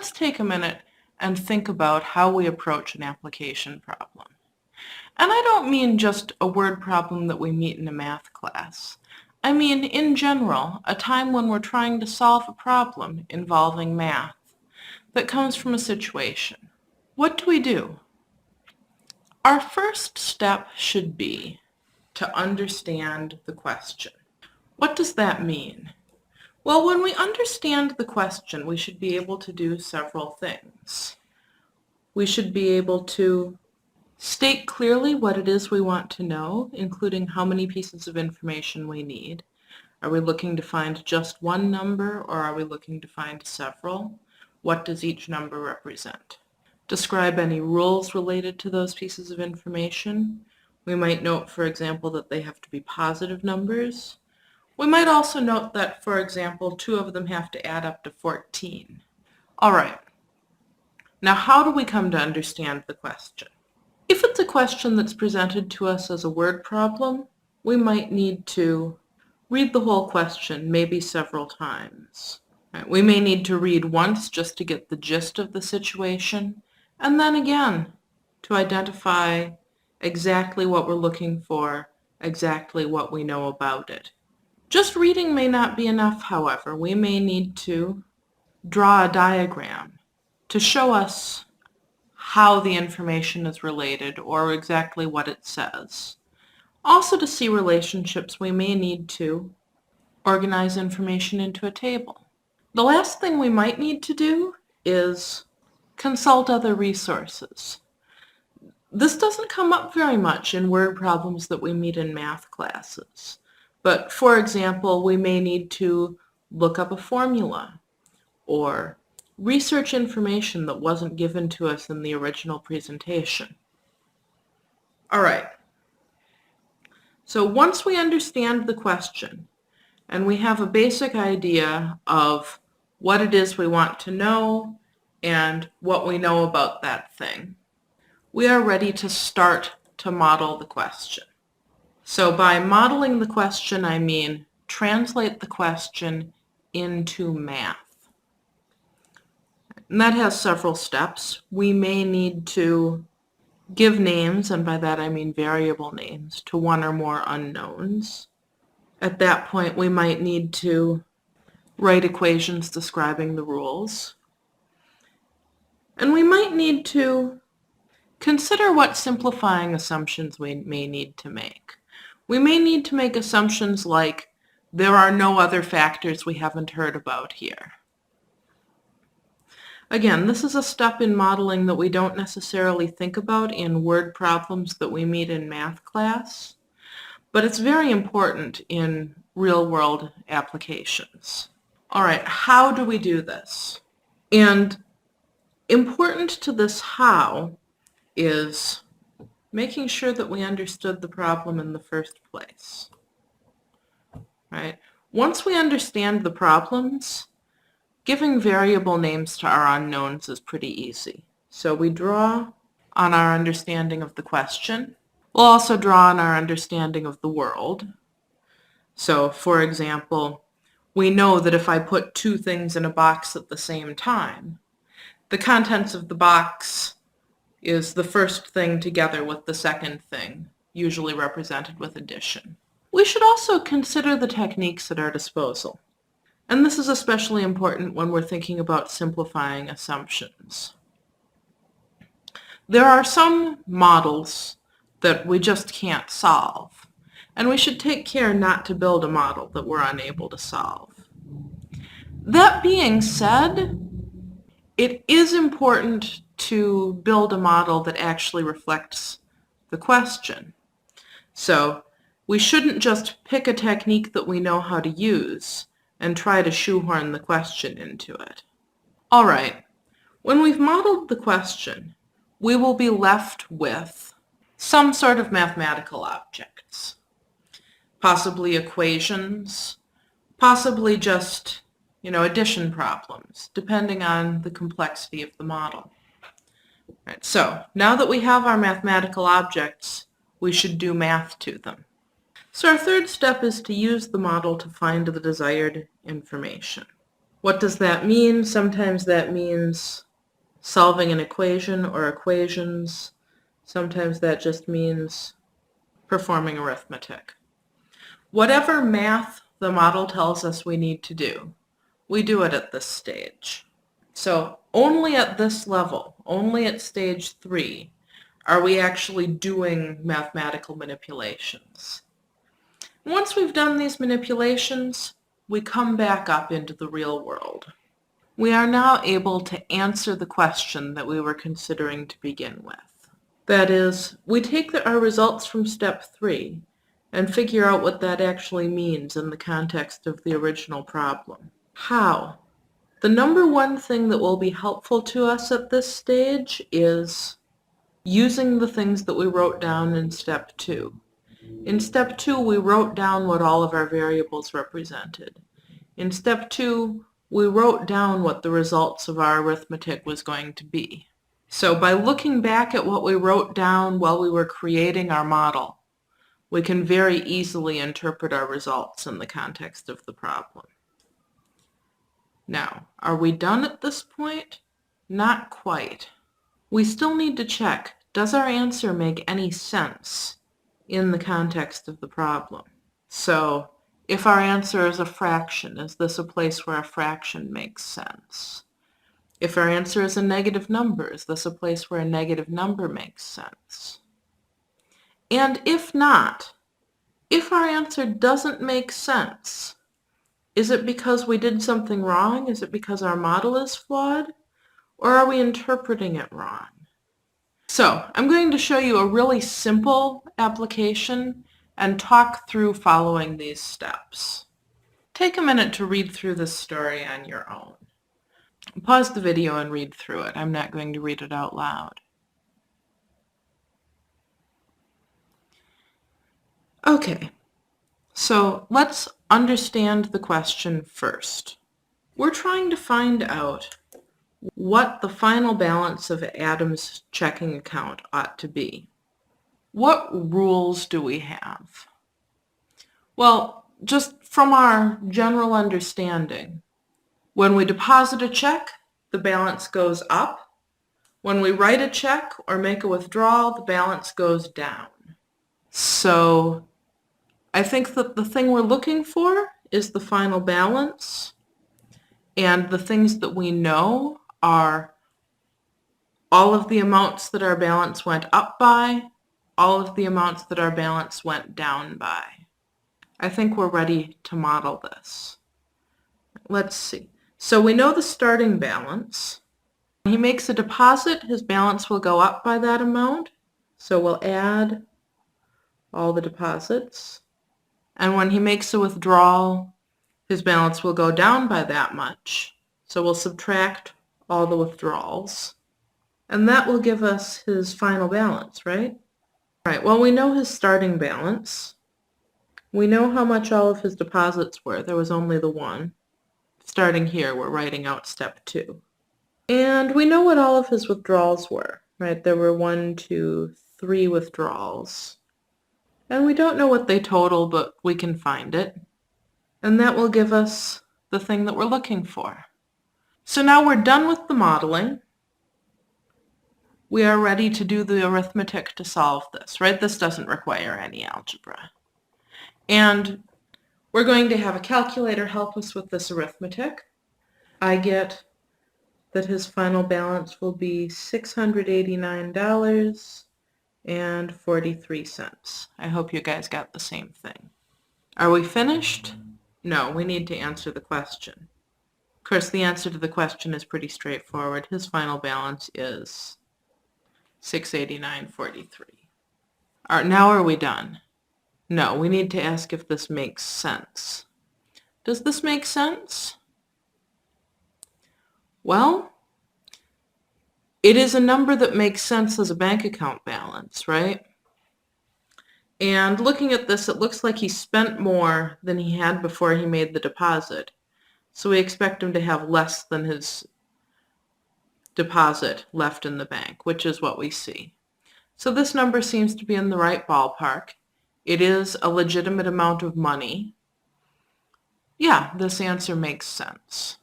let's take a minute and think about how we approach an application problem. And I don't mean just a word problem that we meet in a math class. I mean, in general, a time when we're trying to solve a problem involving math that comes from a situation. What do we do? Our first step should be to understand the question. What does that mean? Well, when we understand the question, we should be able to do several things. We should be able to state clearly what it is we want to know, including how many pieces of information we need. Are we looking to find just one number, or are we looking to find several? What does each number represent? Describe any rules related to those pieces of information. We might note, for example, that they have to be positive numbers. We might also note that, for example, two of them have to add up to 14. All right. Now, how do we come to understand the question? If it's a question that's presented to us as a word problem, we might need to read the whole question, maybe several times. Right? We may need to read once just to get the gist of the situation, and then again to identify exactly what we're looking for, exactly what we know about it. Just reading may not be enough, however. We may need to draw a diagram to show us how the information is related or exactly what it says. Also, to see relationships, we may need to organize information into a table. The last thing we might need to do is consult other resources. This doesn't come up very much in word problems that we meet in math classes. But for example, we may need to look up a formula or research information that wasn't given to us in the original presentation. All right. So once we understand the question and we have a basic idea of what it is we want to know and what we know about that thing, we are ready to start to model the question. So by modeling the question, I mean translate the question into math. And that has several steps. We may need to give names, and by that I mean variable names, to one or more unknowns. At that point, we might need to write equations describing the rules. And we might need to consider what simplifying assumptions we may need to make. We may need to make assumptions like, there are no other factors we haven't heard about here. Again, this is a step in modeling that we don't necessarily think about in word problems that we meet in math class, but it's very important in real-world applications. All right, how do we do this? And important to this how is making sure that we understood the problem in the first place. Right? Once we understand the problems, giving variable names to our unknowns is pretty easy. So we draw on our understanding of the question. We'll also draw on our understanding of the world. So, for example, we know that if I put two things in a box at the same time, the contents of the box is the first thing together with the second thing, usually represented with addition. We should also consider the techniques at our disposal. And this is especially important when we're thinking about simplifying assumptions. There are some models that we just can't solve, and we should take care not to build a model that we're unable to solve. That being said, it is important to build a model that actually reflects the question. So we shouldn't just pick a technique that we know how to use and try to shoehorn the question into it. All right, when we've modeled the question, we will be left with some sort of mathematical objects, possibly equations, possibly just, addition problems, depending on the complexity of the model. Right, so now that we have our mathematical objects, we should do math to them. So our third step is to use the model to find the desired information. What does that mean? Sometimes that means solving an equation or equations. Sometimes that just means performing arithmetic. Whatever math the model tells us we need to do, we do it at this stage. So only at this level, only at stage 3, are we actually doing mathematical manipulations. Once we've done these manipulations, we come back up into the real world. We are now able to answer the question that we were considering to begin with. That is, we take our results from step 3 and figure out what that actually means in the context of the original problem. How? The number one thing that will be helpful to us at this stage is using the things that we wrote down in step 2. In step 2, we wrote down what all of our variables represented. In step 2, we wrote down what the results of our arithmetic was going to be. So by looking back at what we wrote down while we were creating our model, we can very easily interpret our results in the context of the problem. Now, are we done at this point? Not quite. We still need to check, does our answer make any sense in the context of the problem? So, if our answer is a fraction, is this a place where a fraction makes sense? If our answer is a negative number, is this a place where a negative number makes sense? And if not, if our answer doesn't make sense, is it because we did something wrong? Is it because our model is flawed? Or are we interpreting it wrong? So I'm going to show you a really simple application and talk through following these steps. Take a minute to read through this story on your own. Pause the video and read through it. I'm not going to read it out loud. Okay, so let's understand the question first. We're trying to find out what the final balance of Adam's checking account ought to be. What rules do we have? Well, just from our general understanding, when we deposit a check, the balance goes up. When we write a check or make a withdrawal, the balance goes down. So I think that the thing we're looking for is the final balance, and the things that we know are all of the amounts that our balance went up by, all of the amounts that our balance went down by. I think we're ready to model this. Let's see. So we know the starting balance. When he makes a deposit, his balance will go up by that amount. So we'll add all the deposits. And when he makes a withdrawal, his balance will go down by that much. So we'll subtract all the withdrawals. And that will give us his final balance, right? All right, well, we know his starting balance. We know how much all of his deposits were. There was only the one. Starting here, we're writing out step 2. And we know what all of his withdrawals were, right? There were 1, 2, 3 withdrawals. And we don't know what they total, but we can find it. And that will give us the thing that we're looking for. So now we're done with the modeling. We are ready to do the arithmetic to solve this, right? This doesn't require any algebra. And we're going to have a calculator help us with this arithmetic. I get that his final balance will be $689.43. I hope you guys got the same thing. Are we finished? No, we need to answer the question. Of course, the answer to the question is pretty straightforward. His final balance is $689.43. All right, now are we done? No, we need to ask if this makes sense. Does this make sense? Well, it is a number that makes sense as a bank account balance, right? And looking at this, it looks like he spent more than he had before he made the deposit. So we expect him to have less than his deposit left in the bank, which is what we see. So this number seems to be in the right ballpark. It is a legitimate amount of money. Yeah, this answer makes sense.